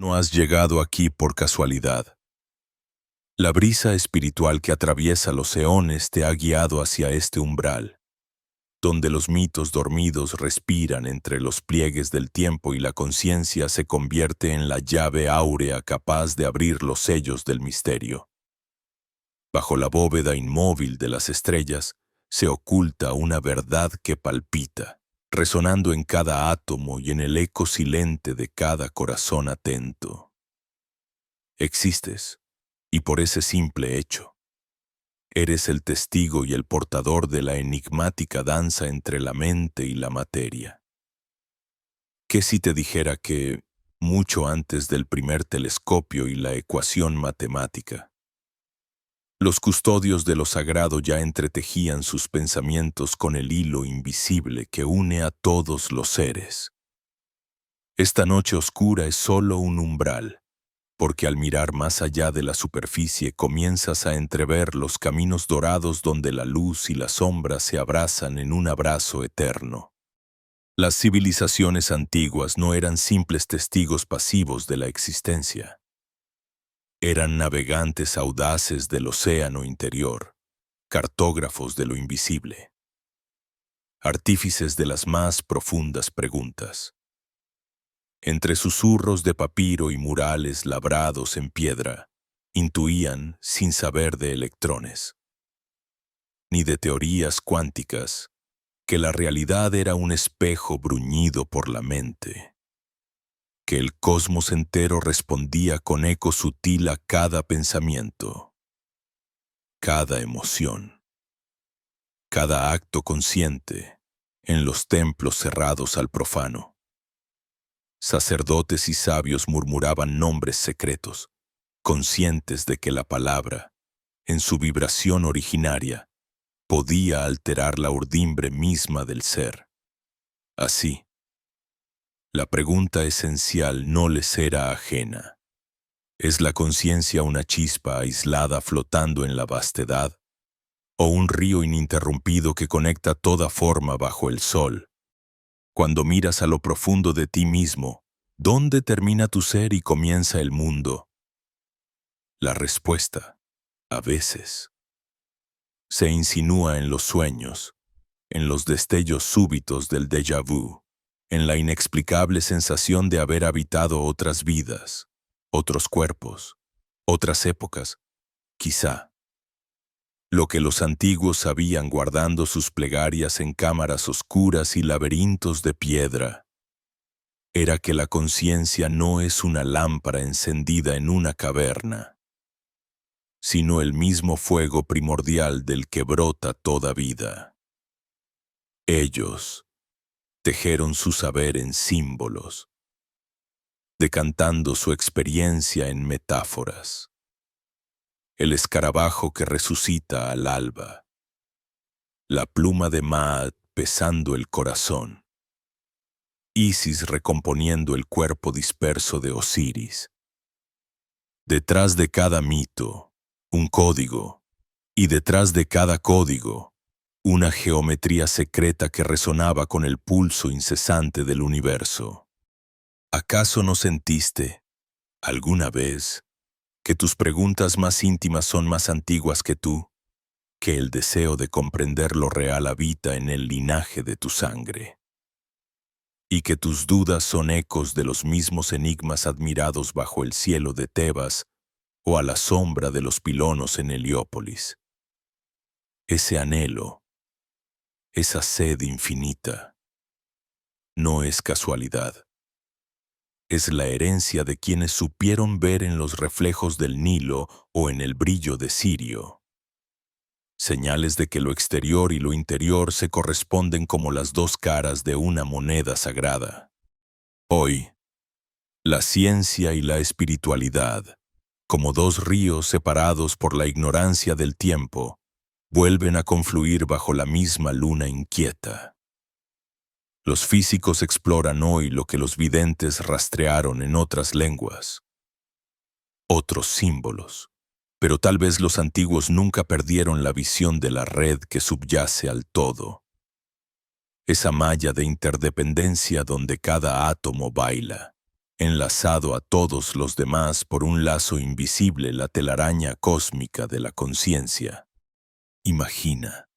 No has llegado aquí por casualidad. La brisa espiritual que atraviesa los eones te ha guiado hacia este umbral, donde los mitos dormidos respiran entre los pliegues del tiempo y la conciencia se convierte en la llave áurea capaz de abrir los sellos del misterio. Bajo la bóveda inmóvil de las estrellas se oculta una verdad que palpita, resonando en cada átomo y en el eco silente de cada corazón atento. Existes, y por ese simple hecho, eres el testigo y el portador de la enigmática danza entre la mente y la materia. ¿Qué si te dijera que, mucho antes del primer telescopio y la ecuación matemática, los custodios de lo sagrado ya entretejían sus pensamientos con el hilo invisible que une a todos los seres? Esta noche oscura es solo un umbral, porque al mirar más allá de la superficie comienzas a entrever los caminos dorados donde la luz y la sombra se abrazan en un abrazo eterno. Las civilizaciones antiguas no eran simples testigos pasivos de la existencia. Eran navegantes audaces del océano interior, cartógrafos de lo invisible, artífices de las más profundas preguntas. Entre susurros de papiro y murales labrados en piedra, intuían, sin saber de electrones, ni de teorías cuánticas, que la realidad era un espejo bruñido por la mente, que el cosmos entero respondía con eco sutil a cada pensamiento, cada emoción, cada acto consciente en los templos cerrados al profano. Sacerdotes y sabios murmuraban nombres secretos, conscientes de que la palabra, en su vibración originaria, podía alterar la urdimbre misma del ser. Así, la pregunta esencial no les era ajena. ¿Es la conciencia una chispa aislada flotando en la vastedad, o un río ininterrumpido que conecta toda forma bajo el sol? Cuando miras a lo profundo de ti mismo, ¿dónde termina tu ser y comienza el mundo? La respuesta, a veces, se insinúa en los sueños, en los destellos súbitos del déjà vu, en la inexplicable sensación de haber habitado otras vidas, otros cuerpos, otras épocas, quizá. Lo que los antiguos sabían guardando sus plegarias en cámaras oscuras y laberintos de piedra, era que la conciencia no es una lámpara encendida en una caverna, sino el mismo fuego primordial del que brota toda vida. Ellos tejeron su saber en símbolos, decantando su experiencia en metáforas. El escarabajo que resucita al alba, la pluma de Maat pesando el corazón, Isis recomponiendo el cuerpo disperso de Osiris. Detrás de cada mito, un código, y detrás de cada código, una geometría secreta que resonaba con el pulso incesante del universo. ¿Acaso no sentiste, alguna vez, que tus preguntas más íntimas son más antiguas que tú, que el deseo de comprender lo real habita en el linaje de tu sangre, y que tus dudas son ecos de los mismos enigmas admirados bajo el cielo de Tebas o a la sombra de los pilonos en Heliópolis? Ese anhelo, esa sed infinita, no es casualidad. Es la herencia de quienes supieron ver en los reflejos del Nilo o en el brillo de Sirio señales de que lo exterior y lo interior se corresponden como las dos caras de una moneda sagrada. Hoy, la ciencia y la espiritualidad, como dos ríos separados por la ignorancia del tiempo, vuelven a confluir bajo la misma luna inquieta. Los físicos exploran hoy lo que los videntes rastrearon en otras lenguas, otros símbolos. Pero tal vez los antiguos nunca perdieron la visión de la red que subyace al todo. Esa malla de interdependencia donde cada átomo baila, enlazado a todos los demás por un lazo invisible, la telaraña cósmica de la conciencia. Imagina,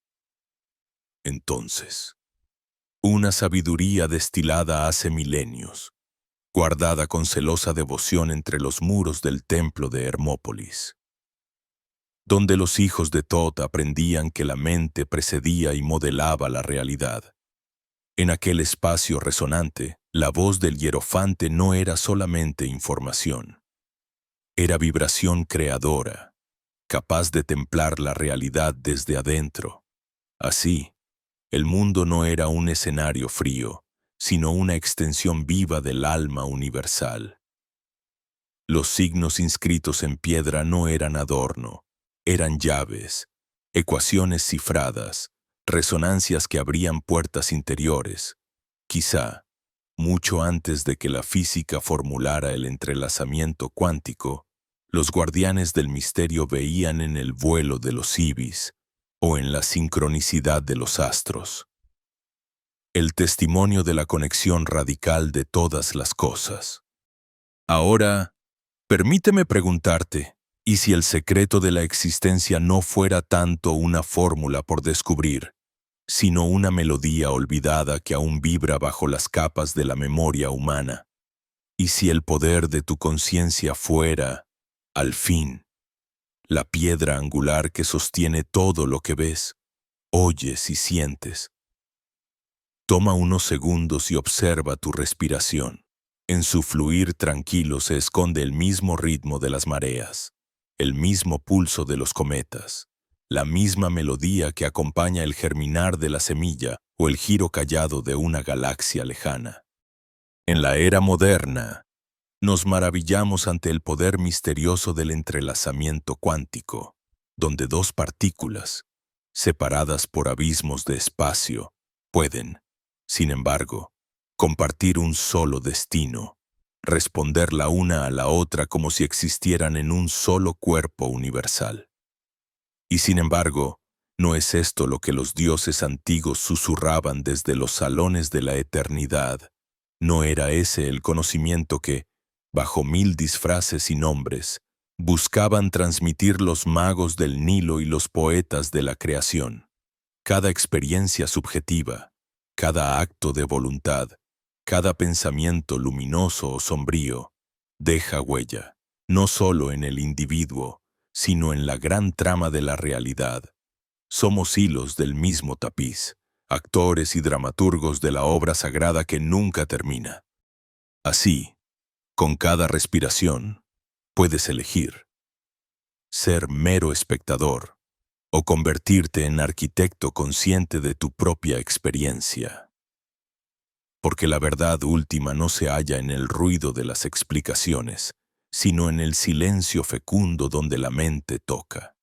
entonces, una sabiduría destilada hace milenios, guardada con celosa devoción entre los muros del templo de Hermópolis, donde los hijos de Thoth aprendían que la mente precedía y modelaba la realidad. En aquel espacio resonante, la voz del hierofante no era solamente información, era vibración creadora, capaz de templar la realidad desde adentro. Así, el mundo no era un escenario frío, sino una extensión viva del alma universal. Los signos inscritos en piedra no eran adorno, eran llaves, ecuaciones cifradas, resonancias que abrían puertas interiores. Quizá, mucho antes de que la física formulara el entrelazamiento cuántico, los guardianes del misterio veían en el vuelo de los ibis o en la sincronicidad de los astros el testimonio de la conexión radical de todas las cosas. Ahora, permíteme preguntarte, ¿y si el secreto de la existencia no fuera tanto una fórmula por descubrir, sino una melodía olvidada que aún vibra bajo las capas de la memoria humana? ¿Y si el poder de tu conciencia fuera, al fin, la piedra angular que sostiene todo lo que ves, oyes y sientes? Toma unos segundos y observa tu respiración. En su fluir tranquilo se esconde el mismo ritmo de las mareas, el mismo pulso de los cometas, la misma melodía que acompaña el germinar de la semilla o el giro callado de una galaxia lejana. En la era moderna, nos maravillamos ante el poder misterioso del entrelazamiento cuántico, donde dos partículas, separadas por abismos de espacio, pueden, sin embargo, compartir un solo destino, responder la una a la otra como si existieran en un solo cuerpo universal. Y sin embargo, ¿no es esto lo que los dioses antiguos susurraban desde los salones de la eternidad? ¿No era ese el conocimiento que, bajo 1000 disfraces y nombres, buscaban transmitir los magos del Nilo y los poetas de la creación? Cada experiencia subjetiva, cada acto de voluntad, cada pensamiento luminoso o sombrío, deja huella, no solo en el individuo, sino en la gran trama de la realidad. Somos hilos del mismo tapiz, actores y dramaturgos de la obra sagrada que nunca termina. Así, con cada respiración, puedes elegir ser mero espectador o convertirte en arquitecto consciente de tu propia experiencia. Porque la verdad última no se halla en el ruido de las explicaciones, sino en el silencio fecundo donde la mente toca.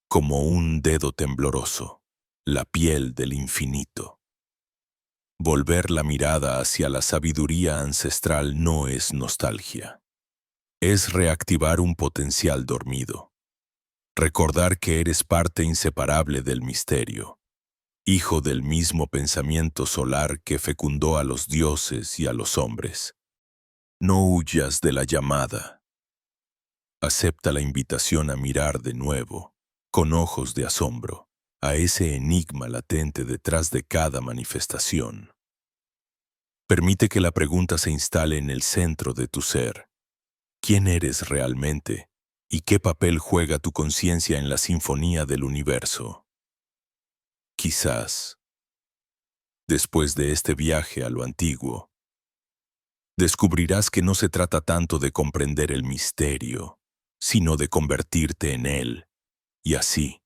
Como un dedo tembloroso, la piel del infinito. Volver la mirada hacia la sabiduría ancestral no es nostalgia. Es reactivar un potencial dormido. Recordar que eres parte inseparable del misterio, hijo del mismo pensamiento solar que fecundó a los dioses y a los hombres. No huyas de la llamada. Acepta la invitación a mirar de nuevo, con ojos de asombro, a ese enigma latente detrás de cada manifestación. Permite que la pregunta se instale en el centro de tu ser. ¿Quién eres realmente? ¿Y qué papel juega tu conciencia en la sinfonía del universo? Quizás, después de este viaje a lo antiguo, descubrirás que no se trata tanto de comprender el misterio, sino de convertirte en él, y así,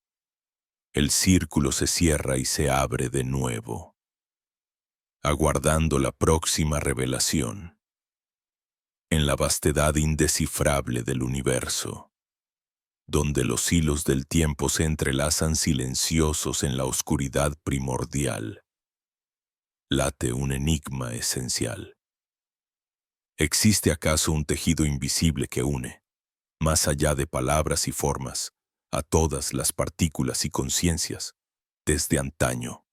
el círculo se cierra y se abre de nuevo, aguardando la próxima revelación, en la vastedad indescifrable del universo, donde los hilos del tiempo se entrelazan silenciosos en la oscuridad primordial. Late un enigma esencial. ¿Existe acaso un tejido invisible que une, más allá de palabras y formas, a todas las partículas y conciencias, desde antaño?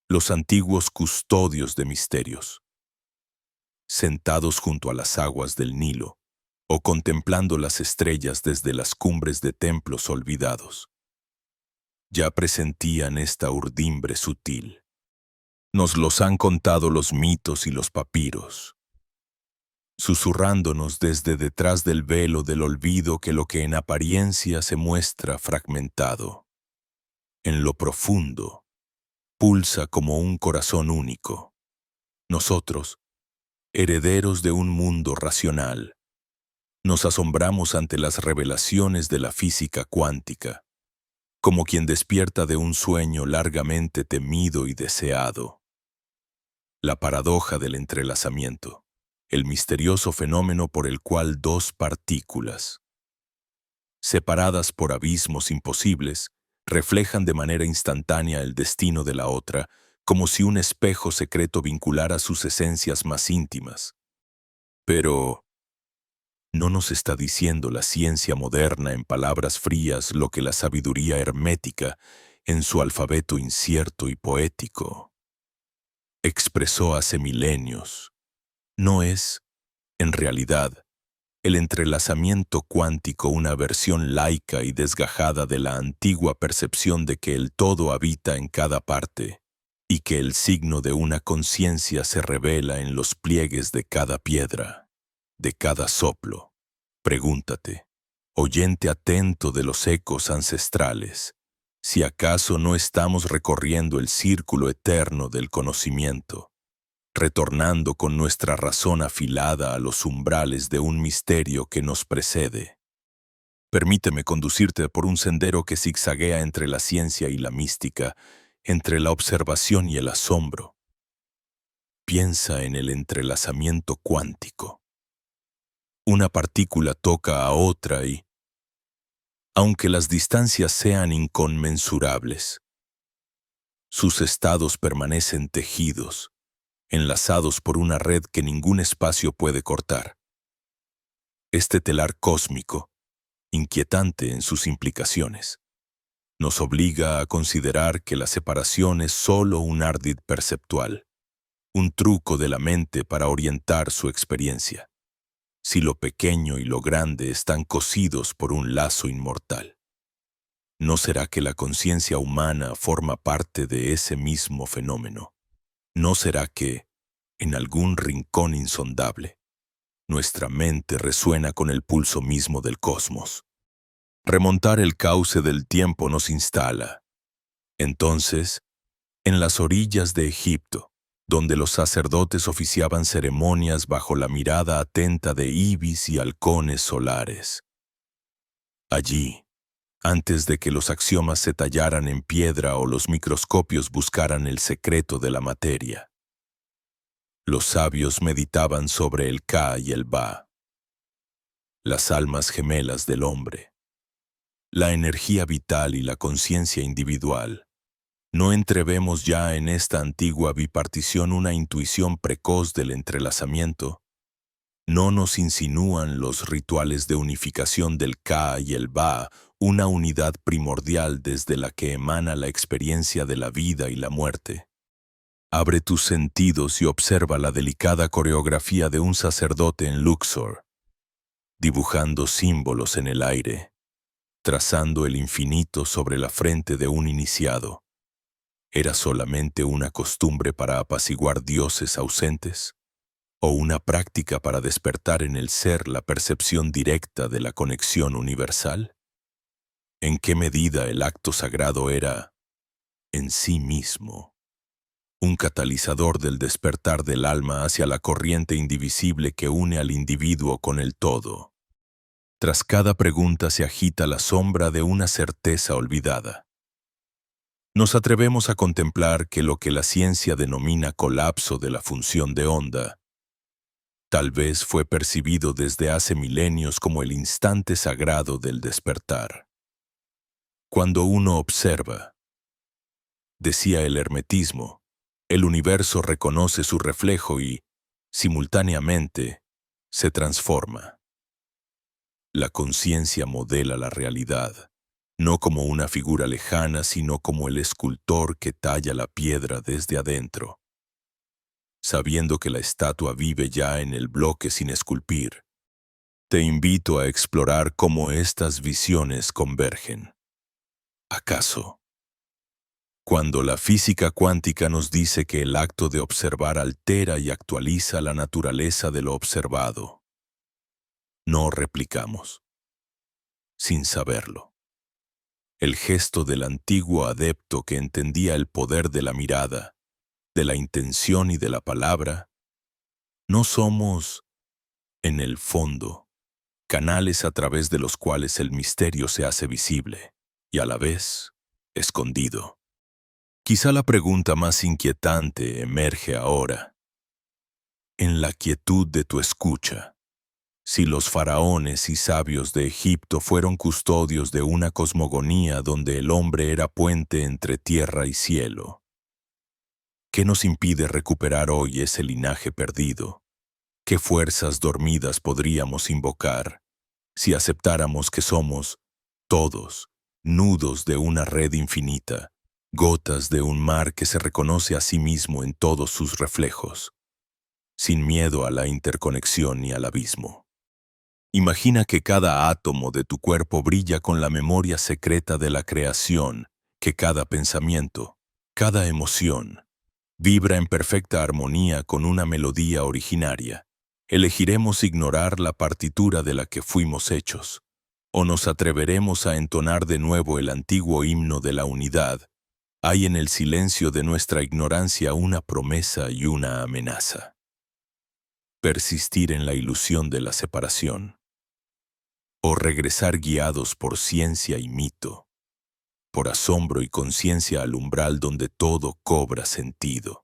Los antiguos custodios de misterios, sentados junto a las aguas del Nilo, o contemplando las estrellas desde las cumbres de templos olvidados. Ya presentían esta urdimbre sutil. Nos los han contado los mitos y los papiros, susurrándonos desde detrás del velo del olvido que lo que en apariencia se muestra fragmentado, en lo profundo, pulsa como un corazón único. Nosotros, herederos de un mundo racional, nos asombramos ante las revelaciones de la física cuántica, como quien despierta de un sueño largamente temido y deseado. La paradoja del entrelazamiento, el misterioso fenómeno por el cual dos partículas, separadas por abismos imposibles, reflejan de manera instantánea el destino de la otra, como si un espejo secreto vinculara sus esencias más íntimas. Pero ¿no nos está diciendo la ciencia moderna en palabras frías lo que la sabiduría hermética, en su alfabeto incierto y poético, expresó hace milenios? ¿No es, en realidad, el entrelazamiento cuántico una versión laica y desgajada de la antigua percepción de que el todo habita en cada parte y que el signo de una conciencia se revela en los pliegues de cada piedra, de cada soplo? Pregúntate, oyente atento de los ecos ancestrales, si acaso no estamos recorriendo el círculo eterno del conocimiento, retornando con nuestra razón afilada a los umbrales de un misterio que nos precede. Permíteme conducirte por un sendero que zigzaguea entre la ciencia y la mística, entre la observación y el asombro. Piensa en el entrelazamiento cuántico. Una partícula toca a otra y, aunque las distancias sean inconmensurables, sus estados permanecen tejidos, enlazados por una red que ningún espacio puede cortar. Este telar cósmico, inquietante en sus implicaciones, nos obliga a considerar que la separación es solo un ardid perceptual, un truco de la mente para orientar su experiencia, si lo pequeño y lo grande están cosidos por un lazo inmortal. ¿No será que la conciencia humana forma parte de ese mismo fenómeno? ¿No será que, en algún rincón insondable, nuestra mente resuena con el pulso mismo del cosmos? Remontar el cauce del tiempo nos instala, entonces, en las orillas de Egipto, donde los sacerdotes oficiaban ceremonias bajo la mirada atenta de ibis y halcones solares. Allí, antes de que los axiomas se tallaran en piedra o los microscopios buscaran el secreto de la materia, los sabios meditaban sobre el Ka y el Ba, las almas gemelas del hombre, la energía vital y la conciencia individual. ¿No entrevemos ya en esta antigua bipartición una intuición precoz del entrelazamiento? ¿No nos insinúan los rituales de unificación del Ka y el Ba una unidad primordial desde la que emana la experiencia de la vida y la muerte? Abre tus sentidos y observa la delicada coreografía de un sacerdote en Luxor, dibujando símbolos en el aire, trazando el infinito sobre la frente de un iniciado. ¿Era solamente una costumbre para apaciguar dioses ausentes? ¿O una práctica para despertar en el ser la percepción directa de la conexión universal? ¿En qué medida el acto sagrado era, en sí mismo, un catalizador del despertar del alma hacia la corriente indivisible que une al individuo con el todo? Tras cada pregunta se agita la sombra de una certeza olvidada. Nos atrevemos a contemplar que lo que la ciencia denomina colapso de la función de onda, tal vez fue percibido desde hace milenios como el instante sagrado del despertar. Cuando uno observa, decía el hermetismo, el universo reconoce su reflejo y, simultáneamente, se transforma. La conciencia modela la realidad, no como una figura lejana, sino como el escultor que talla la piedra desde adentro. sabiendo que la estatua vive ya en el bloque sin esculpir. Te invito a explorar cómo estas visiones convergen. ¿Acaso? Cuando la física cuántica nos dice que el acto de observar altera y actualiza la naturaleza de lo observado, no replicamos, sin saberlo. El gesto del antiguo adepto que entendía el poder de la mirada, de la intención y de la palabra, no somos, en el fondo, canales a través de los cuales el misterio se hace visible y a la vez escondido. Quizá la pregunta más inquietante emerge ahora, en la quietud de tu escucha. Si los faraones y sabios de Egipto fueron custodios de una cosmogonía donde el hombre era puente entre tierra y cielo, ¿qué nos impide recuperar hoy ese linaje perdido? ¿Qué fuerzas dormidas podríamos invocar si aceptáramos que somos, todos, nudos de una red infinita, gotas de un mar que se reconoce a sí mismo en todos sus reflejos, sin miedo a la interconexión ni al abismo? Imagina que cada átomo de tu cuerpo brilla con la memoria secreta de la creación, que cada pensamiento, cada emoción, vibra en perfecta armonía con una melodía originaria. ¿Elegiremos ignorar la partitura de la que fuimos hechos? ¿O nos atreveremos a entonar de nuevo el antiguo himno de la unidad? Hay en el silencio de nuestra ignorancia una promesa y una amenaza. Persistir en la ilusión de la separación. O regresar guiados por ciencia y mito, por asombro y conciencia al umbral donde todo cobra sentido.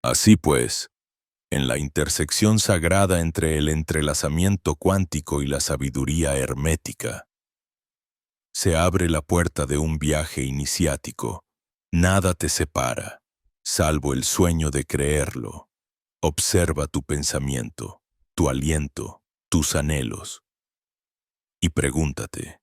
Así pues, en la intersección sagrada entre el entrelazamiento cuántico y la sabiduría hermética, se abre la puerta de un viaje iniciático. Nada te separa, salvo el sueño de creerlo. Observa tu pensamiento, tu aliento, tus anhelos. Y pregúntate,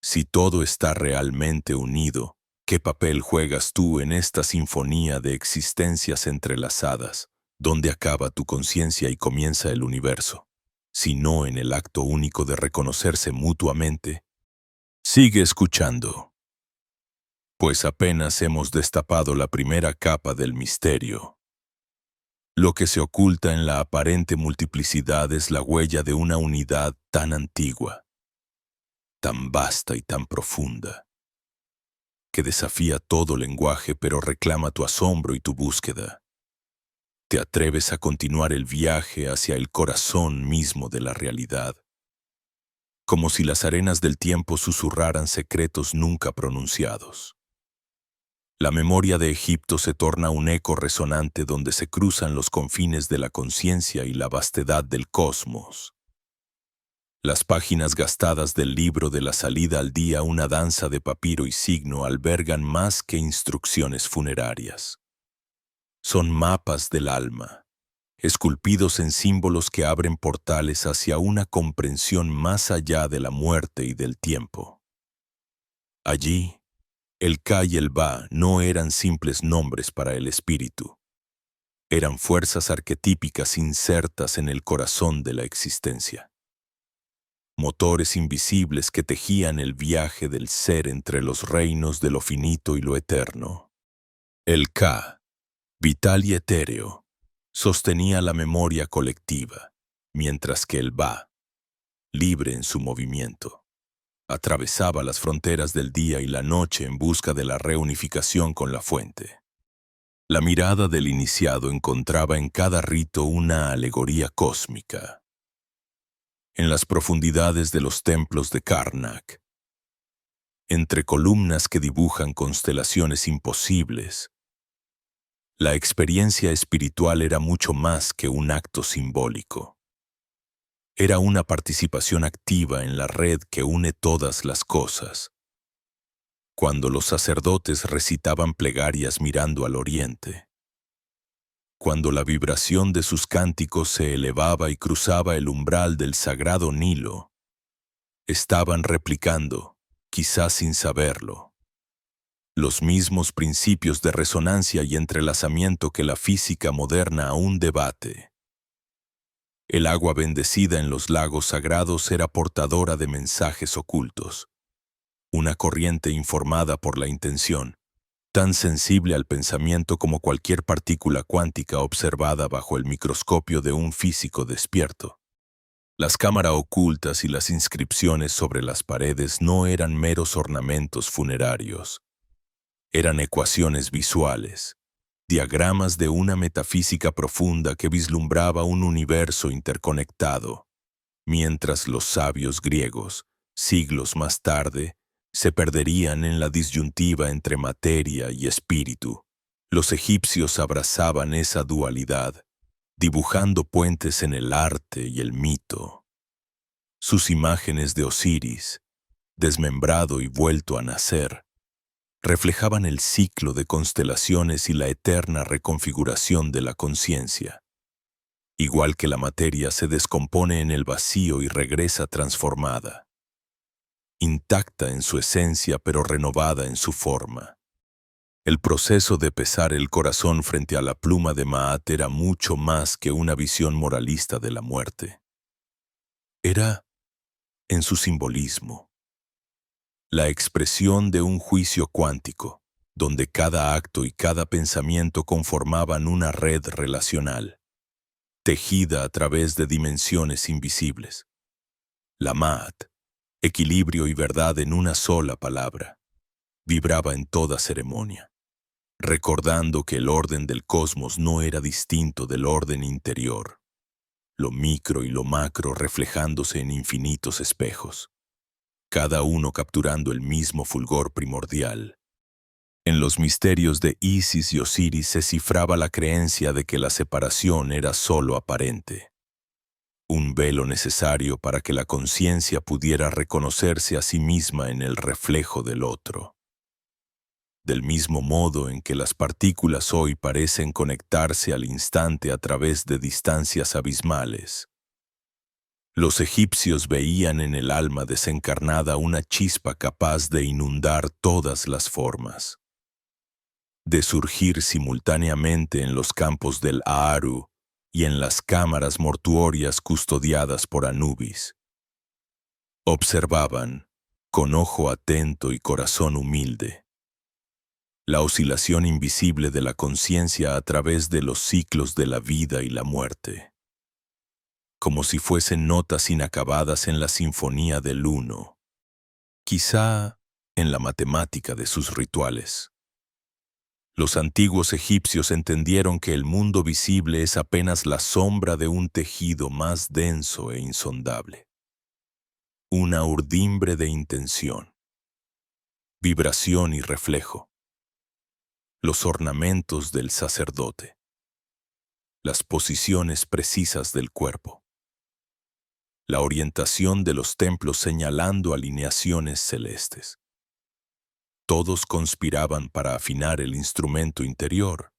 si todo está realmente unido, ¿qué papel juegas tú en esta sinfonía de existencias entrelazadas, donde acaba tu conciencia y comienza el universo? Si no en el acto único de reconocerse mutuamente. Sigue escuchando, pues apenas hemos destapado la primera capa del misterio. Lo que se oculta en la aparente multiplicidad es la huella de una unidad tan antigua, tan vasta y tan profunda, que desafía todo lenguaje pero reclama tu asombro y tu búsqueda. Te atreves a continuar el viaje hacia el corazón mismo de la realidad, como si las arenas del tiempo susurraran secretos nunca pronunciados. La memoria de Egipto se torna un eco resonante donde se cruzan los confines de la conciencia y la vastedad del cosmos. Las páginas gastadas del libro de la salida al día, una danza de papiro y signo, albergan más que instrucciones funerarias. Son mapas del alma, esculpidos en símbolos que abren portales hacia una comprensión más allá de la muerte y del tiempo. Allí, el Ka y el Ba no eran simples nombres para el espíritu. Eran fuerzas arquetípicas insertas en el corazón de la existencia. Motores invisibles que tejían el viaje del ser entre los reinos de lo finito y lo eterno. El Ka, vital y etéreo, sostenía la memoria colectiva, mientras que el Ba, libre en su movimiento, atravesaba las fronteras del día y la noche en busca de la reunificación con la fuente. La mirada del iniciado encontraba en cada rito una alegoría cósmica. En las profundidades de los templos de Karnak, entre columnas que dibujan constelaciones imposibles, la experiencia espiritual era mucho más que un acto simbólico. Era una participación activa en la red que une todas las cosas. Cuando los sacerdotes recitaban plegarias mirando al oriente, cuando la vibración de sus cánticos se elevaba y cruzaba el umbral del sagrado Nilo, estaban replicando, quizás sin saberlo, los mismos principios de resonancia y entrelazamiento que la física moderna aún debate. El agua bendecida en los lagos sagrados era portadora de mensajes ocultos, una corriente informada por la intención, tan sensible al pensamiento como cualquier partícula cuántica observada bajo el microscopio de un físico despierto. Las cámaras ocultas y las inscripciones sobre las paredes no eran meros ornamentos funerarios. Eran ecuaciones visuales, diagramas de una metafísica profunda que vislumbraba un universo interconectado, mientras los sabios griegos, siglos más tarde, se perderían en la disyuntiva entre materia y espíritu. Los egipcios abrazaban esa dualidad, dibujando puentes en el arte y el mito. Sus imágenes de Osiris, desmembrado y vuelto a nacer, reflejaban el ciclo de constelaciones y la eterna reconfiguración de la conciencia. Igual que la materia se descompone en el vacío y regresa transformada, intacta en su esencia pero renovada en su forma. El proceso de pesar el corazón frente a la pluma de Maat era mucho más que una visión moralista de la muerte. Era, en su simbolismo, la expresión de un juicio cuántico, donde cada acto y cada pensamiento conformaban una red relacional, tejida a través de dimensiones invisibles. La Maat, equilibrio y verdad en una sola palabra, vibraba en toda ceremonia, recordando que el orden del cosmos no era distinto del orden interior, lo micro y lo macro reflejándose en infinitos espejos, cada uno capturando el mismo fulgor primordial. En los misterios de Isis y Osiris se cifraba la creencia de que la separación era solo aparente, un velo necesario para que la conciencia pudiera reconocerse a sí misma en el reflejo del otro. Del mismo modo en que las partículas hoy parecen conectarse al instante a través de distancias abismales, los egipcios veían en el alma desencarnada una chispa capaz de inundar todas las formas, de surgir simultáneamente en los campos del Aaru y en las cámaras mortuorias custodiadas por Anubis. Observaban, con ojo atento y corazón humilde, la oscilación invisible de la conciencia a través de los ciclos de la vida y la muerte, como si fuesen notas inacabadas en la sinfonía del uno, quizá en la matemática de sus rituales. Los antiguos egipcios entendieron que el mundo visible es apenas la sombra de un tejido más denso e insondable. Una urdimbre de intención, vibración y reflejo. Los ornamentos del sacerdote. Las posiciones precisas del cuerpo. La orientación de los templos señalando alineaciones celestes. Todos conspiraban para afinar el instrumento interior,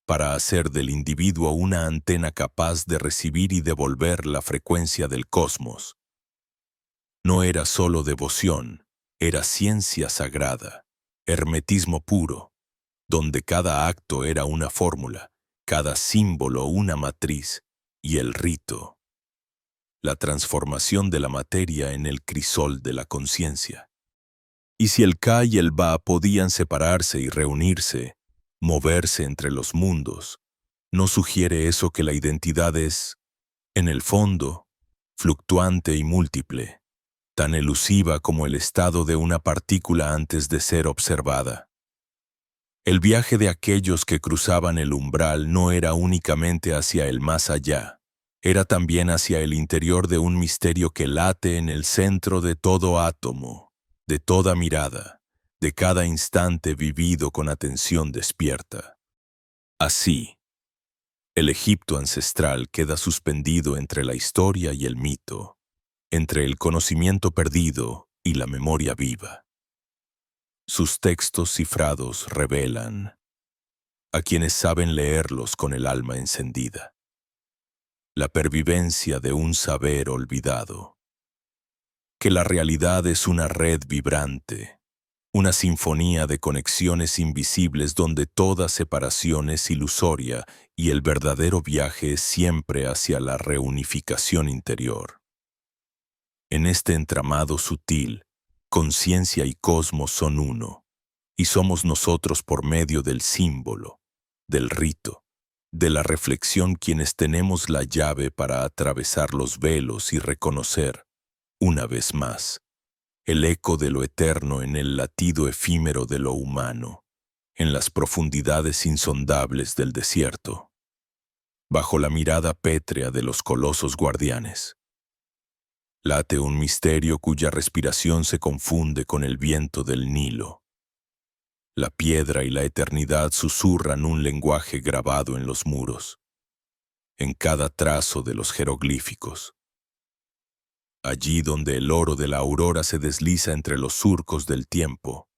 para hacer del individuo una antena capaz de recibir y devolver la frecuencia del cosmos. No era solo devoción, era ciencia sagrada, hermetismo puro, donde cada acto era una fórmula, cada símbolo una matriz, y el rito, la transformación de la materia en el crisol de la conciencia. Y si el Ka y el Ba podían separarse y reunirse, moverse entre los mundos, ¿no sugiere eso que la identidad es, en el fondo, fluctuante y múltiple, tan elusiva como el estado de una partícula antes de ser observada? El viaje de aquellos que cruzaban el umbral no era únicamente hacia el más allá, era también hacia el interior de un misterio que late en el centro de todo átomo, de toda mirada, de cada instante vivido con atención despierta. Así, el Egipto ancestral queda suspendido entre la historia y el mito, entre el conocimiento perdido y la memoria viva. Sus textos cifrados revelan, a quienes saben leerlos con el alma encendida, la pervivencia de un saber olvidado, que la realidad es una red vibrante, Una sinfonía de conexiones invisibles donde toda separación es ilusoria y el verdadero viaje es siempre hacia la reunificación interior. En este entramado sutil, conciencia y cosmos son uno, y somos nosotros por medio del símbolo, del rito, de la reflexión quienes tenemos la llave para atravesar los velos y reconocer, una vez más, el eco de lo eterno en el latido efímero de lo humano, en las profundidades insondables del desierto, bajo la mirada pétrea de los colosos guardianes. Late un misterio cuya respiración se confunde con el viento del Nilo. La piedra y la eternidad susurran un lenguaje grabado en los muros, en cada trazo de los jeroglíficos. Allí donde el oro de la aurora se desliza entre los surcos del tiempo.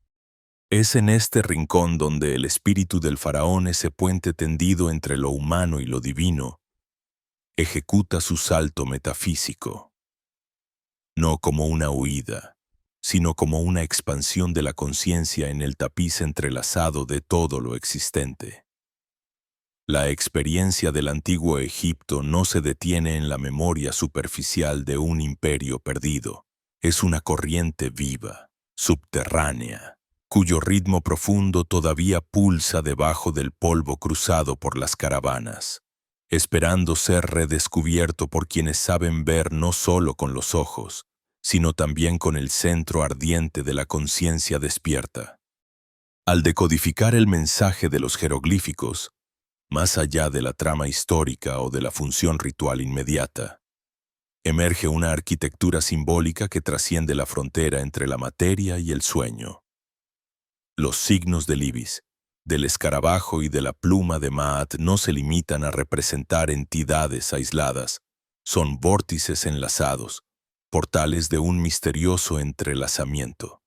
Es en este rincón donde el espíritu del faraón, ese puente tendido entre lo humano y lo divino, ejecuta su salto metafísico. No como una huida, sino como una expansión de la conciencia en el tapiz entrelazado de todo lo existente. La experiencia del antiguo Egipto no se detiene en la memoria superficial de un imperio perdido. Es una corriente viva, subterránea, cuyo ritmo profundo todavía pulsa debajo del polvo cruzado por las caravanas, esperando ser redescubierto por quienes saben ver no solo con los ojos, sino también con el centro ardiente de la conciencia despierta. Al decodificar el mensaje de los jeroglíficos, más allá de la trama histórica o de la función ritual inmediata, emerge una arquitectura simbólica que trasciende la frontera entre la materia y el sueño. Los signos del ibis, del escarabajo y de la pluma de Maat no se limitan a representar entidades aisladas, son vórtices enlazados, portales de un misterioso entrelazamiento,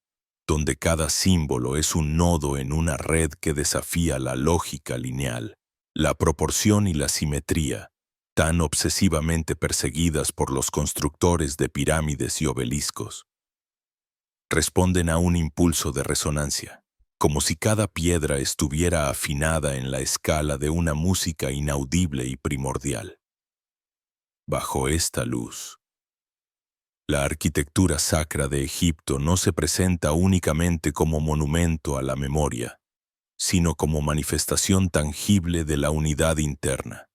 donde cada símbolo es un nodo en una red que desafía la lógica lineal, la proporción y la simetría, tan obsesivamente perseguidas por los constructores de pirámides y obeliscos. Responden a un impulso de resonancia, como si cada piedra estuviera afinada en la escala de una música inaudible y primordial. Bajo esta luz, la arquitectura sacra de Egipto no se presenta únicamente como monumento a la memoria, sino como manifestación tangible de la unidad interna,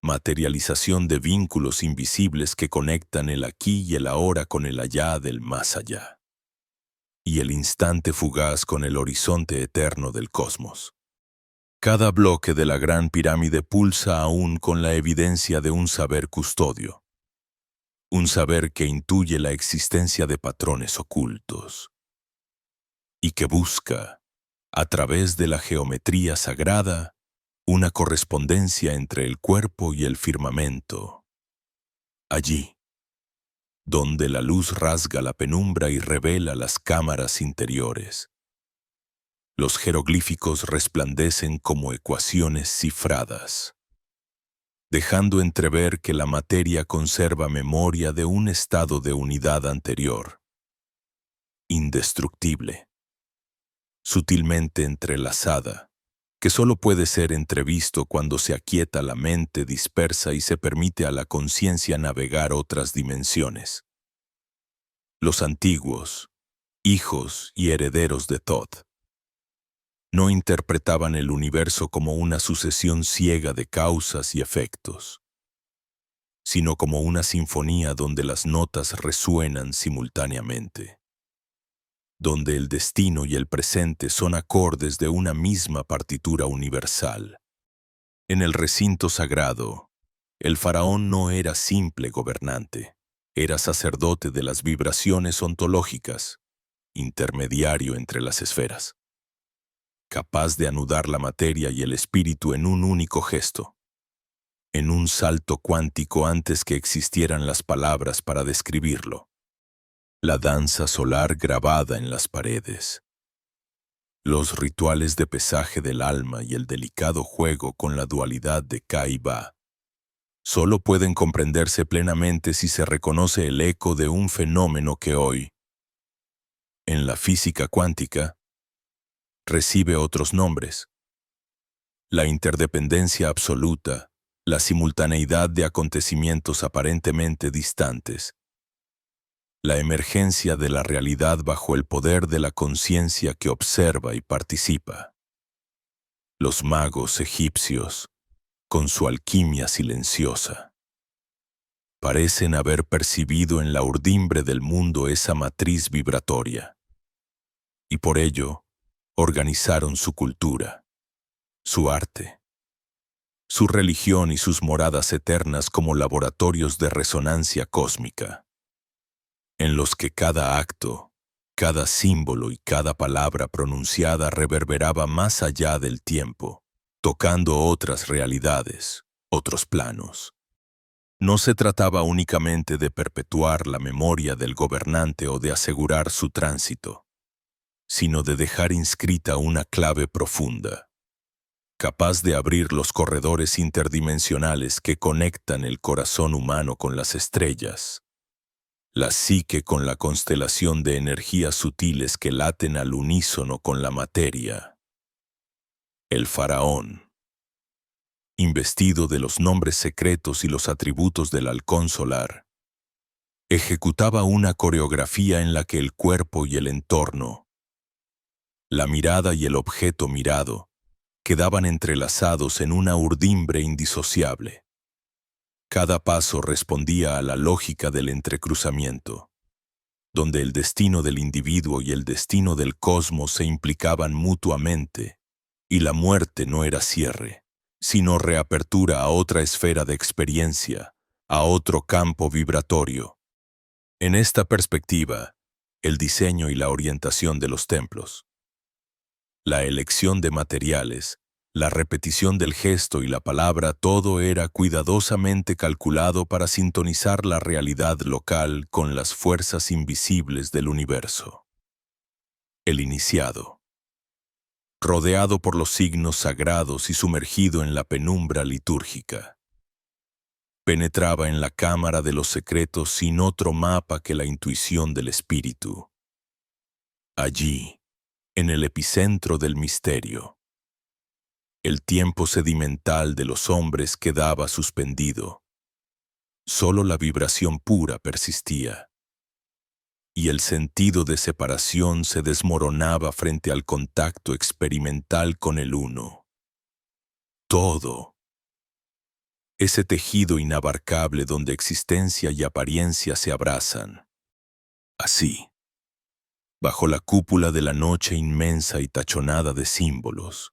materialización de vínculos invisibles que conectan el aquí y el ahora con el allá del más allá, y el instante fugaz con el horizonte eterno del cosmos. Cada bloque de la gran pirámide pulsa aún con la evidencia de un saber custodio, un saber que intuye la existencia de patrones ocultos, y que busca, a través de la geometría sagrada, una correspondencia entre el cuerpo y el firmamento. Allí, donde la luz rasga la penumbra y revela las cámaras interiores, los jeroglíficos resplandecen como ecuaciones cifradas, dejando entrever que la materia conserva memoria de un estado de unidad anterior, indestructible, sutilmente entrelazada, que solo puede ser entrevisto cuando se aquieta la mente dispersa y se permite a la conciencia navegar otras dimensiones. Los antiguos, hijos y herederos de Thoth, no interpretaban el universo como una sucesión ciega de causas y efectos, sino como una sinfonía donde las notas resuenan simultáneamente, donde el destino y el presente son acordes de una misma partitura universal. En el recinto sagrado, el faraón no era simple gobernante, era sacerdote de las vibraciones ontológicas, intermediario entre las esferas, capaz de anudar la materia y el espíritu en un único gesto, en un salto cuántico antes que existieran las palabras para describirlo. La danza solar grabada en las paredes, los rituales de pesaje del alma y el delicado juego con la dualidad de Ka y Ba, solo pueden comprenderse plenamente si se reconoce el eco de un fenómeno que hoy, en la física cuántica, recibe otros nombres: la interdependencia absoluta, la simultaneidad de acontecimientos aparentemente distantes, la emergencia de la realidad bajo el poder de la conciencia que observa y participa. Los magos egipcios, con su alquimia silenciosa, parecen haber percibido en la urdimbre del mundo esa matriz vibratoria, y por ello organizaron su cultura, su arte, su religión y sus moradas eternas como laboratorios de resonancia cósmica, en los que cada acto, cada símbolo y cada palabra pronunciada reverberaba más allá del tiempo, tocando otras realidades, otros planos. No se trataba únicamente de perpetuar la memoria del gobernante o de asegurar su tránsito, sino de dejar inscrita una clave profunda, capaz de abrir los corredores interdimensionales que conectan el corazón humano con las estrellas, la psique con la constelación de energías sutiles que laten al unísono con la materia. El faraón, investido de los nombres secretos y los atributos del halcón solar, ejecutaba una coreografía en la que el cuerpo y el entorno, la mirada y el objeto mirado, quedaban entrelazados en una urdimbre indisociable. Cada paso respondía a la lógica del entrecruzamiento, donde el destino del individuo y el destino del cosmos se implicaban mutuamente, y la muerte no era cierre, sino reapertura a otra esfera de experiencia, a otro campo vibratorio. En esta perspectiva, el diseño y la orientación de los templos, la elección de materiales, la repetición del gesto y la palabra, todo era cuidadosamente calculado para sintonizar la realidad local con las fuerzas invisibles del universo. El iniciado, rodeado por los signos sagrados y sumergido en la penumbra litúrgica, penetraba en la cámara de los secretos sin otro mapa que la intuición del espíritu. Allí, en el epicentro del misterio, el tiempo sedimental de los hombres quedaba suspendido. Solo la vibración pura persistía, y el sentido de separación se desmoronaba frente al contacto experimental con el uno. Todo, ese tejido inabarcable donde existencia y apariencia se abrazan. Así, bajo la cúpula de la noche inmensa y tachonada de símbolos,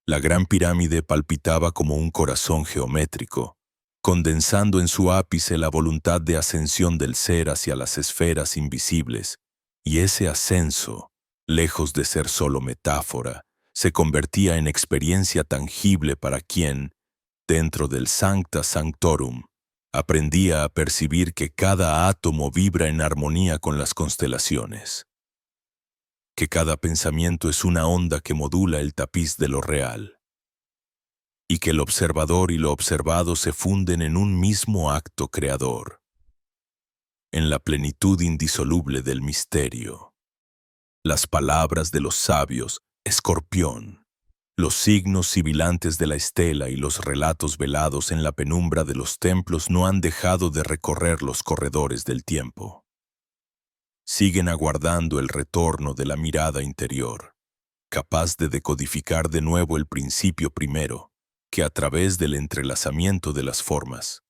la gran pirámide palpitaba como un corazón geométrico, condensando en su ápice la voluntad de ascensión del ser hacia las esferas invisibles, y ese ascenso, lejos de ser solo metáfora, se convertía en experiencia tangible para quien, dentro del Sancta Sanctorum, aprendía a percibir que cada átomo vibra en armonía con las constelaciones, que cada pensamiento es una onda que modula el tapiz de lo real, y que el observador y lo observado se funden en un mismo acto creador, en la plenitud indisoluble del misterio. Las palabras de los sabios, Escorpión, los signos sibilantes de la estela y los relatos velados en la penumbra de los templos no han dejado de recorrer los corredores del tiempo. Siguen aguardando el retorno de la mirada interior, capaz de decodificar de nuevo el principio primero, que a través del entrelazamiento de las formas,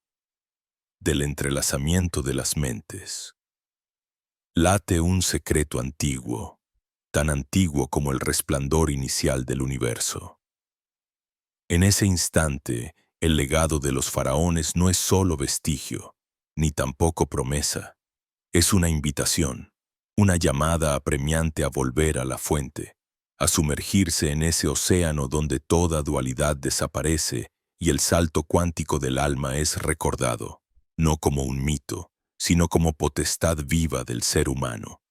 del entrelazamiento de las mentes, late un secreto antiguo, tan antiguo como el resplandor inicial del universo. En ese instante, el legado de los faraones no es solo vestigio, ni tampoco promesa. Es una invitación, una llamada apremiante a volver a la fuente, a sumergirse en ese océano donde toda dualidad desaparece y el salto cuántico del alma es recordado, no como un mito, sino como potestad viva del ser humano.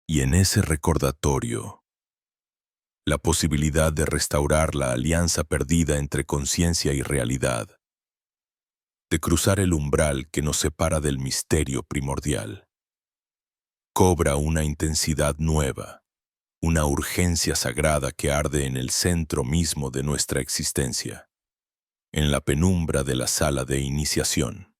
Y en ese recordatorio, la posibilidad de restaurar la alianza perdida entre conciencia y realidad, de cruzar el umbral que nos separa del misterio primordial. cobra una intensidad nueva, una urgencia sagrada que arde en el centro mismo de nuestra existencia, en la penumbra de la sala de iniciación.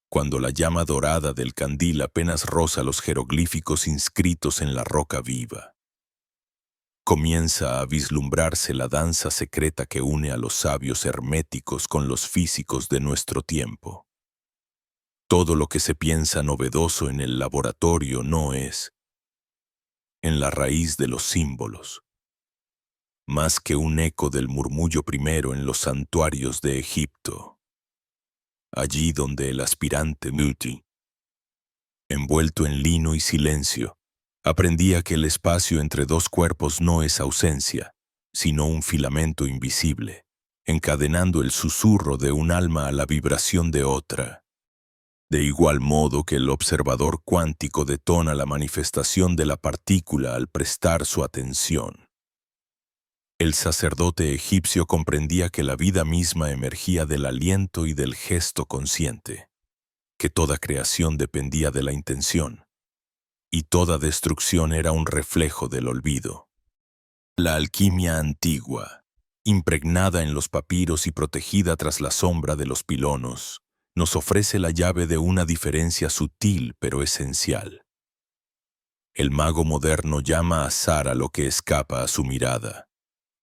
Cuando la llama dorada del candil apenas roza los jeroglíficos inscritos en la roca viva, comienza a vislumbrarse la danza secreta que une a los sabios herméticos con los físicos de nuestro tiempo. Todo lo que se piensa novedoso en el laboratorio no es, en la raíz de los símbolos, más que un eco del murmullo primero en los santuarios de Egipto. Allí donde el aspirante Muti, envuelto en lino y silencio, aprendía que el espacio entre dos cuerpos no es ausencia, sino un filamento invisible, encadenando el susurro de un alma a la vibración de otra. De igual modo que el observador cuántico detona la manifestación de la partícula al prestar su atención. El sacerdote egipcio comprendía que la vida misma emergía del aliento y del gesto consciente, que toda creación dependía de la intención, y toda destrucción era un reflejo del olvido. La alquimia antigua, impregnada en los papiros y protegida tras la sombra de los pilonos, nos ofrece la llave de una diferencia sutil pero esencial. El mago moderno llama azar a lo que escapa a su mirada.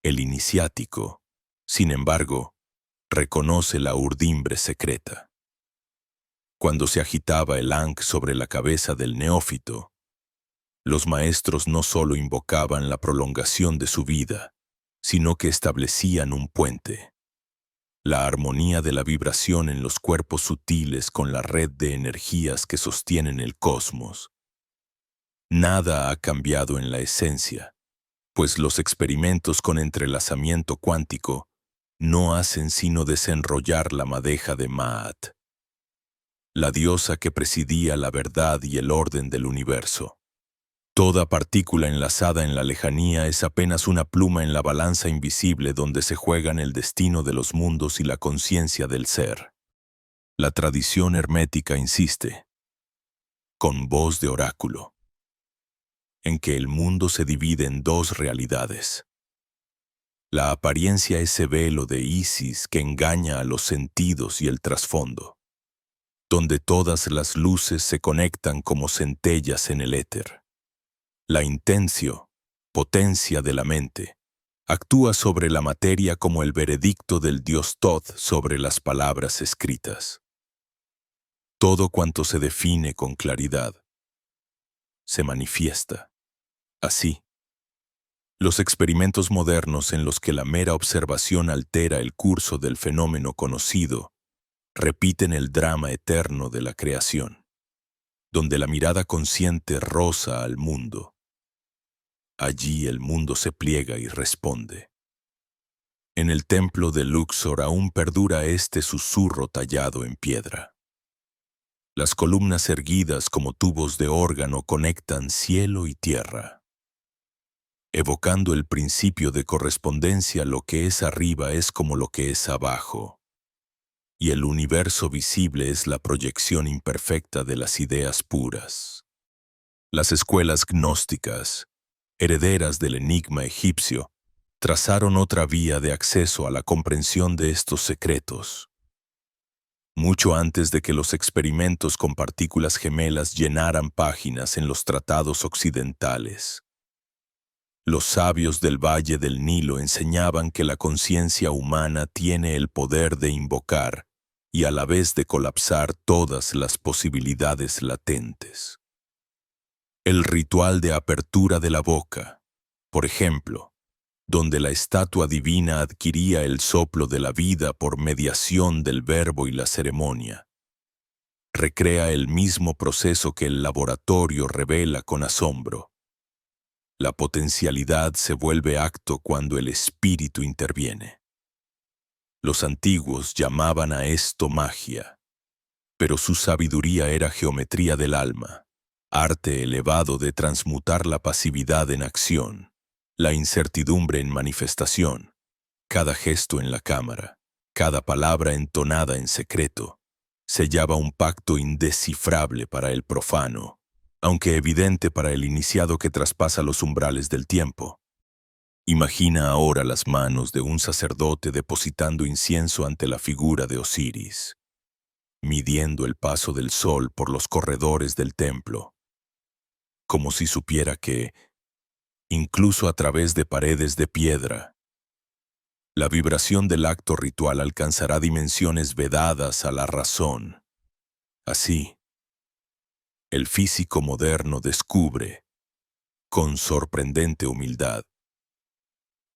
El iniciático, sin embargo, reconoce la urdimbre secreta. Cuando se agitaba el ankh sobre la cabeza del neófito, los maestros no solo invocaban la prolongación de su vida, sino que establecían un puente. La armonía de la vibración en los cuerpos sutiles con la red de energías que sostienen el cosmos. Nada ha cambiado en la esencia, pues los experimentos con entrelazamiento cuántico no hacen sino desenrollar la madeja de Maat, la diosa que presidía la verdad y el orden del universo. Toda partícula enlazada en la lejanía es apenas una pluma en la balanza invisible donde se juegan el destino de los mundos y la conciencia del ser. La tradición hermética insiste, con voz de oráculo, en que el mundo se divide en dos realidades. La apariencia ese velo de Isis que engaña a los sentidos y el trasfondo, donde todas las luces se conectan como centellas en el éter. La intensio, potencia de la mente, actúa sobre la materia como el veredicto del dios Thoth sobre las palabras escritas. Todo cuanto se define con claridad se manifiesta. Así, los experimentos modernos en los que la mera observación altera el curso del fenómeno conocido repiten el drama eterno de la creación, donde la mirada consciente roza al mundo. Allí el mundo se pliega y responde. En el templo de Luxor aún perdura este susurro tallado en piedra. Las columnas erguidas como tubos de órgano conectan cielo y tierra. Evocando el principio de correspondencia, lo que es arriba es como lo que es abajo, y el universo visible es la proyección imperfecta de las ideas puras. Las escuelas gnósticas, herederas del enigma egipcio, trazaron otra vía de acceso a la comprensión de estos secretos. Mucho antes de que los experimentos con partículas gemelas llenaran páginas en los tratados occidentales, los sabios del Valle del Nilo enseñaban que la conciencia humana tiene el poder de invocar y a la vez de colapsar todas las posibilidades latentes. El ritual de apertura de la boca, por ejemplo, donde la estatua divina adquiría el soplo de la vida por mediación del verbo y la ceremonia, recrea el mismo proceso que el laboratorio revela con asombro. La potencialidad se vuelve acto cuando el espíritu interviene. Los antiguos llamaban a esto magia, pero su sabiduría era geometría del alma, arte elevado de transmutar la pasividad en acción, la incertidumbre en manifestación, cada gesto en la cámara, cada palabra entonada en secreto, sellaba un pacto indescifrable para el profano, aunque evidente para el iniciado que traspasa los umbrales del tiempo. Imagina ahora las manos de un sacerdote depositando incienso ante la figura de Osiris, midiendo el paso del sol por los corredores del templo, como si supiera que, incluso a través de paredes de piedra, la vibración del acto ritual alcanzará dimensiones vedadas a la razón. Así, el físico moderno descubre, con sorprendente humildad,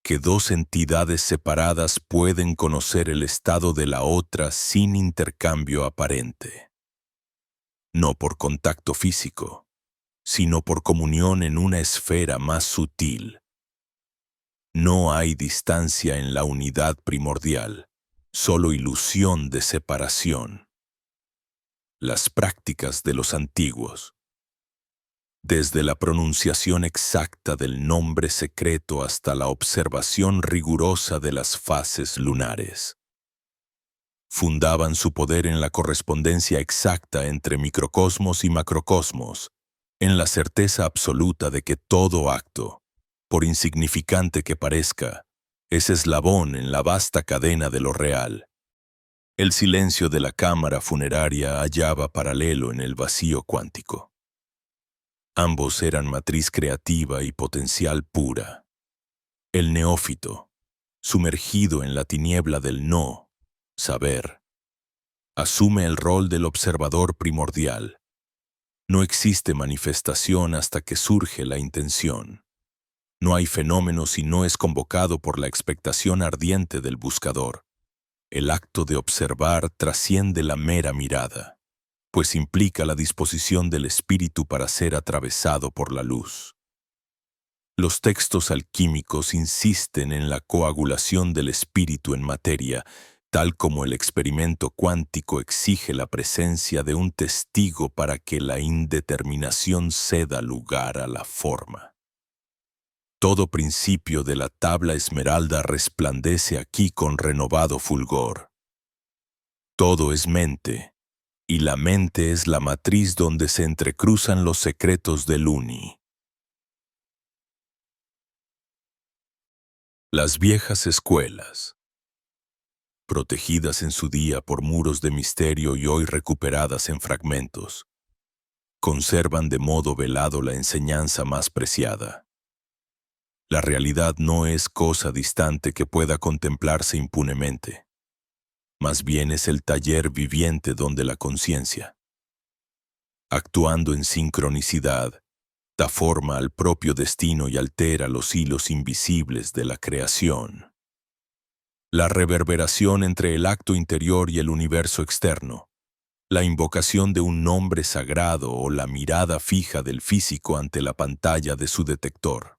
que dos entidades separadas pueden conocer el estado de la otra sin intercambio aparente. No por contacto físico, sino por comunión en una esfera más sutil. No hay distancia en la unidad primordial, solo ilusión de separación. Las prácticas de los antiguos, desde la pronunciación exacta del nombre secreto hasta la observación rigurosa de las fases lunares, fundaban su poder en la correspondencia exacta entre microcosmos y macrocosmos, en la certeza absoluta de que todo acto, por insignificante que parezca, es eslabón en la vasta cadena de lo real. El silencio de la cámara funeraria hallaba paralelo en el vacío cuántico. Ambos eran matriz creativa y potencial pura. El neófito, sumergido en la tiniebla del no, saber, asume el rol del observador primordial. No existe manifestación hasta que surge la intención. No hay fenómeno si no es convocado por la expectación ardiente del buscador. El acto de observar trasciende la mera mirada, pues implica la disposición del espíritu para ser atravesado por la luz. Los textos alquímicos insisten en la coagulación del espíritu en materia, tal como el experimento cuántico exige la presencia de un testigo para que la indeterminación ceda lugar a la forma. Todo principio de la tabla esmeralda resplandece aquí con renovado fulgor. Todo es mente, y la mente es la matriz donde se entrecruzan los secretos del Uni. Las viejas escuelas, protegidas en su día por muros de misterio y hoy recuperadas en fragmentos, conservan de modo velado la enseñanza más preciada. La realidad no es cosa distante que pueda contemplarse impunemente. Más bien es el taller viviente donde la conciencia, actuando en sincronicidad, da forma al propio destino y altera los hilos invisibles de la creación. La reverberación entre el acto interior y el universo externo, la invocación de un nombre sagrado o la mirada fija del físico ante la pantalla de su detector.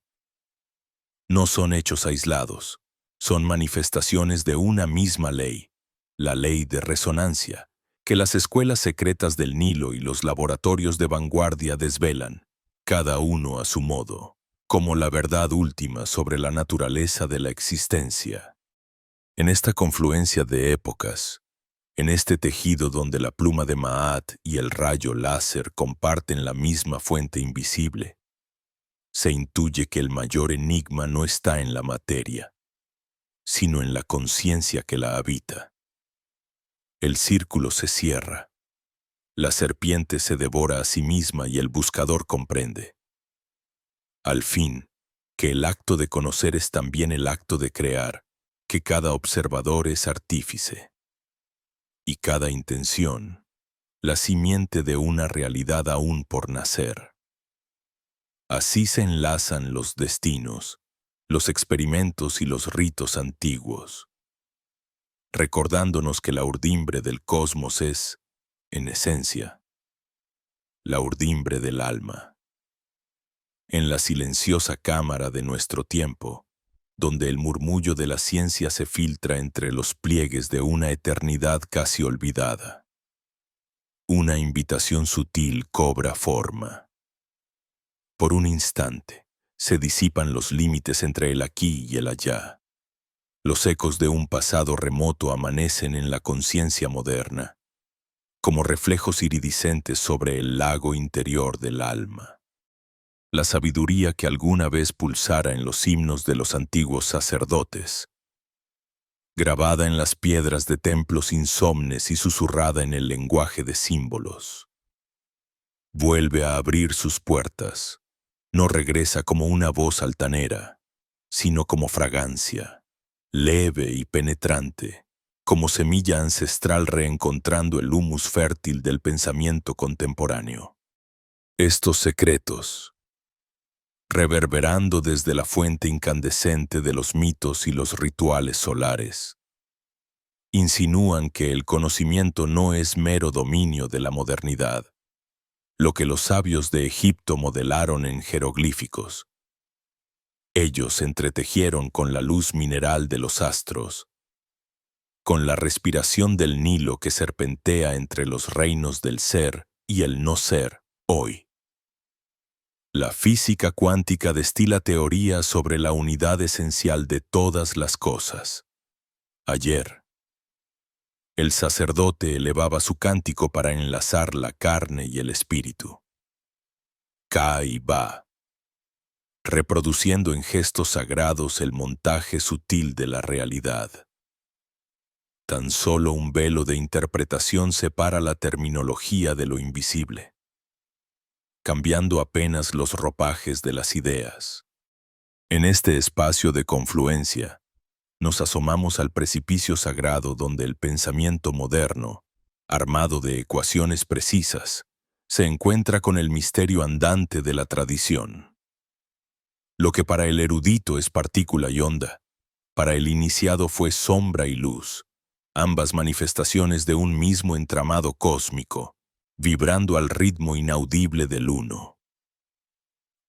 No son hechos aislados, son manifestaciones de una misma ley, la ley de resonancia, que las escuelas secretas del Nilo y los laboratorios de vanguardia desvelan, cada uno a su modo, como la verdad última sobre la naturaleza de la existencia. En esta confluencia de épocas, en este tejido donde la pluma de Maat y el rayo láser comparten la misma fuente invisible, se intuye que el mayor enigma no está en la materia, sino en la conciencia que la habita. El círculo se cierra, la serpiente se devora a sí misma y el buscador comprende, al fin, que el acto de conocer es también el acto de crear, que cada observador es artífice, y cada intención, la simiente de una realidad aún por nacer. Así se enlazan los destinos, los experimentos y los ritos antiguos, recordándonos que la urdimbre del cosmos es, en esencia, la urdimbre del alma. En la silenciosa cámara de nuestro tiempo, donde el murmullo de la ciencia se filtra entre los pliegues de una eternidad casi olvidada, una invitación sutil cobra forma. Por un instante, se disipan los límites entre el aquí y el allá. Los ecos de un pasado remoto amanecen en la conciencia moderna, como reflejos iridiscentes sobre el lago interior del alma. La sabiduría que alguna vez pulsara en los himnos de los antiguos sacerdotes, grabada en las piedras de templos insomnes y susurrada en el lenguaje de símbolos, vuelve a abrir sus puertas. No regresa como una voz altanera, sino como fragancia, leve y penetrante, como semilla ancestral reencontrando el humus fértil del pensamiento contemporáneo. Estos secretos, reverberando desde la fuente incandescente de los mitos y los rituales solares, insinúan que el conocimiento no es mero dominio de la modernidad, lo que los sabios de Egipto modelaron en jeroglíficos. Ellos entretejieron con la luz mineral de los astros, con la respiración del Nilo que serpentea entre los reinos del ser y el no ser, hoy. La física cuántica destila teorías sobre la unidad esencial de todas las cosas. Ayer, el sacerdote elevaba su cántico para enlazar la carne y el espíritu. Ka y Ba, reproduciendo en gestos sagrados el montaje sutil de la realidad. Tan solo un velo de interpretación separa la terminología de lo invisible, cambiando apenas los ropajes de las ideas. En este espacio de confluencia, nos asomamos al precipicio sagrado donde el pensamiento moderno, armado de ecuaciones precisas, se encuentra con el misterio andante de la tradición. Lo que para el erudito es partícula y onda, para el iniciado fue sombra y luz, ambas manifestaciones de un mismo entramado cósmico, vibrando al ritmo inaudible del uno.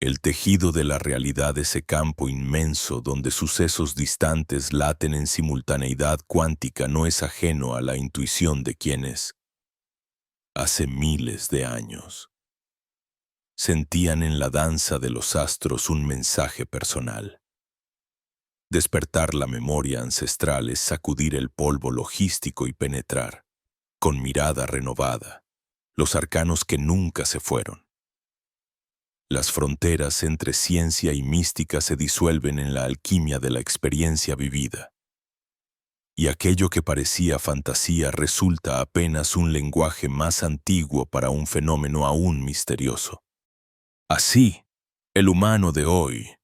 El tejido de la realidad, ese campo inmenso donde sucesos distantes laten en simultaneidad cuántica, no es ajeno a la intuición de quienes, hace miles de años, sentían en la danza de los astros un mensaje personal. Despertar la memoria ancestral es sacudir el polvo logístico y penetrar, con mirada renovada, los arcanos que nunca se fueron. Las fronteras entre ciencia y mística se disuelven en la alquimia de la experiencia vivida. Y aquello que parecía fantasía resulta apenas un lenguaje más antiguo para un fenómeno aún misterioso. Así, el humano de hoy,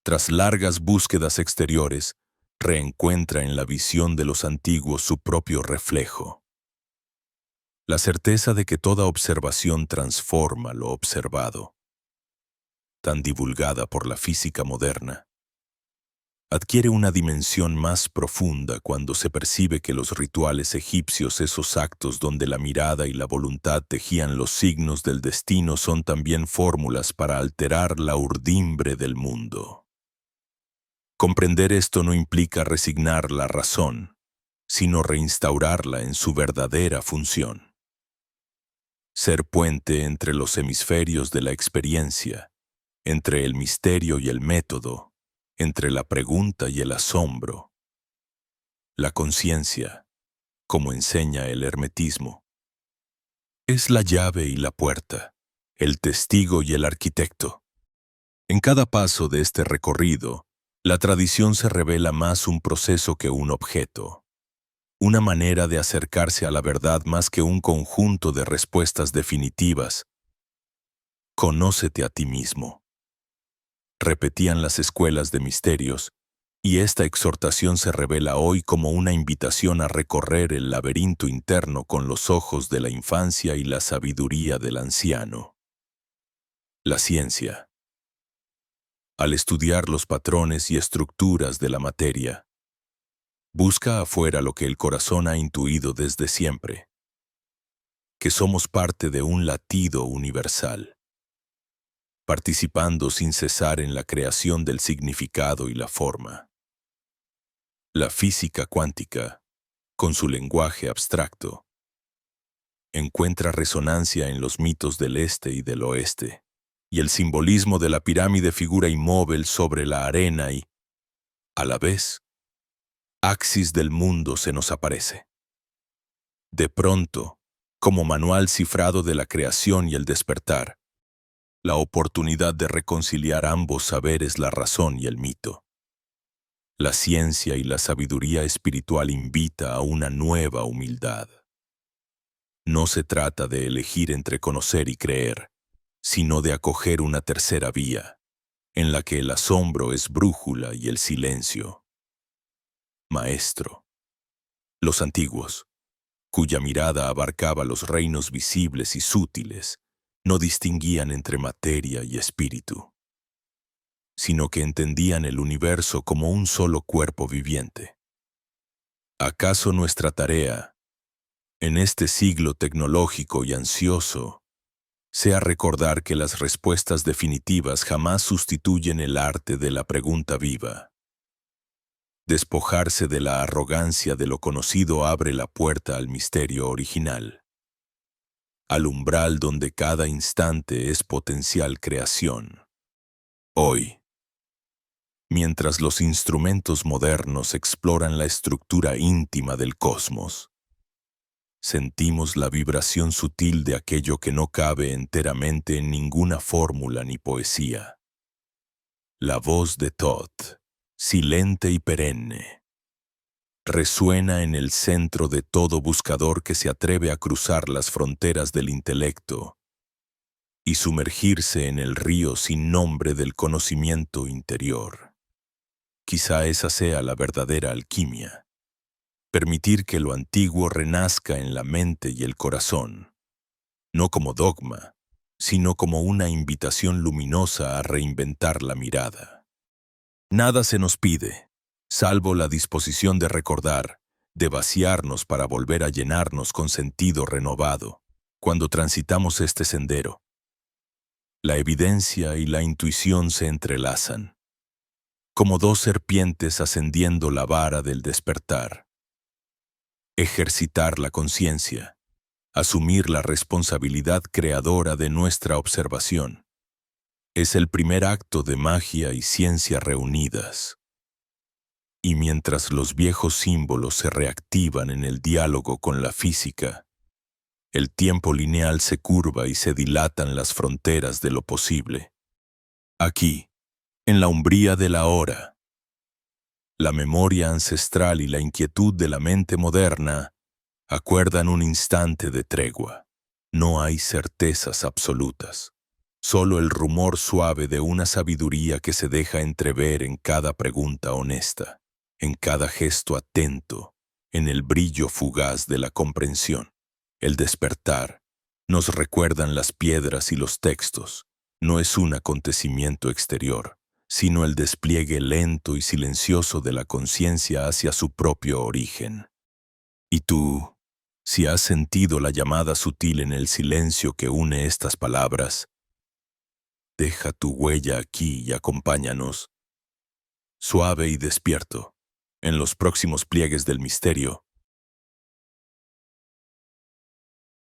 tras largas búsquedas exteriores, reencuentra en la visión de los antiguos su propio reflejo. La certeza de que toda observación transforma lo observado, tan divulgada por la física moderna, adquiere una dimensión más profunda cuando se percibe que los rituales egipcios, esos actos donde la mirada y la voluntad tejían los signos del destino, son también fórmulas para alterar la urdimbre del mundo. Comprender esto no implica resignar la razón, sino reinstaurarla en su verdadera función. Ser puente entre los hemisferios de la experiencia, entre el misterio y el método, entre la pregunta y el asombro. La conciencia, como enseña el hermetismo, es la llave y la puerta, el testigo y el arquitecto. En cada paso de este recorrido, la tradición se revela más un proceso que un objeto, una manera de acercarse a la verdad más que un conjunto de respuestas definitivas. Conócete a ti mismo, repetían las escuelas de misterios, y esta exhortación se revela hoy como una invitación a recorrer el laberinto interno con los ojos de la infancia y la sabiduría del anciano. La ciencia, al estudiar los patrones y estructuras de la materia, busca afuera lo que el corazón ha intuido desde siempre, que somos parte de un latido universal, participando sin cesar en la creación del significado y la forma. La física cuántica, con su lenguaje abstracto, encuentra resonancia en los mitos del este y del oeste, y el simbolismo de la pirámide figura inmóvil sobre la arena y, a la vez, axis del mundo se nos aparece. De pronto, como manual cifrado de la creación y el despertar, la oportunidad de reconciliar ambos saberes, la razón y el mito. La ciencia y la sabiduría espiritual invita a una nueva humildad. No se trata de elegir entre conocer y creer, sino de acoger una tercera vía, en la que el asombro es brújula y el silencio maestro. Los antiguos, cuya mirada abarcaba los reinos visibles y sutiles, no distinguían entre materia y espíritu, sino que entendían el universo como un solo cuerpo viviente. ¿Acaso nuestra tarea, en este siglo tecnológico y ansioso, sea recordar que las respuestas definitivas jamás sustituyen el arte de la pregunta viva? Despojarse de la arrogancia de lo conocido abre la puerta al misterio original, al umbral donde cada instante es potencial creación. Hoy, mientras los instrumentos modernos exploran la estructura íntima del cosmos, sentimos la vibración sutil de aquello que no cabe enteramente en ninguna fórmula ni poesía. La voz de Thoth, silente y perenne, resuena en el centro de todo buscador que se atreve a cruzar las fronteras del intelecto y sumergirse en el río sin nombre del conocimiento interior. Quizá esa sea la verdadera alquimia, permitir que lo antiguo renazca en la mente y el corazón, no como dogma, sino como una invitación luminosa a reinventar la mirada. Nada se nos pide, salvo la disposición de recordar, de vaciarnos para volver a llenarnos con sentido renovado, cuando transitamos este sendero. La evidencia y la intuición se entrelazan, como dos serpientes ascendiendo la vara del despertar. Ejercitar la conciencia, asumir la responsabilidad creadora de nuestra observación, es el primer acto de magia y ciencia reunidas. Y mientras los viejos símbolos se reactivan en el diálogo con la física, el tiempo lineal se curva y se dilatan las fronteras de lo posible. Aquí, en la umbría de la hora, la memoria ancestral y la inquietud de la mente moderna acuerdan un instante de tregua. No hay certezas absolutas, solo el rumor suave de una sabiduría que se deja entrever en cada pregunta honesta, en cada gesto atento, en el brillo fugaz de la comprensión. El despertar, nos recuerdan las piedras y los textos, no es un acontecimiento exterior, sino el despliegue lento y silencioso de la conciencia hacia su propio origen. Y tú, si has sentido la llamada sutil en el silencio que une estas palabras, deja tu huella aquí y acompáñanos, suave y despierto, en los próximos pliegues del misterio,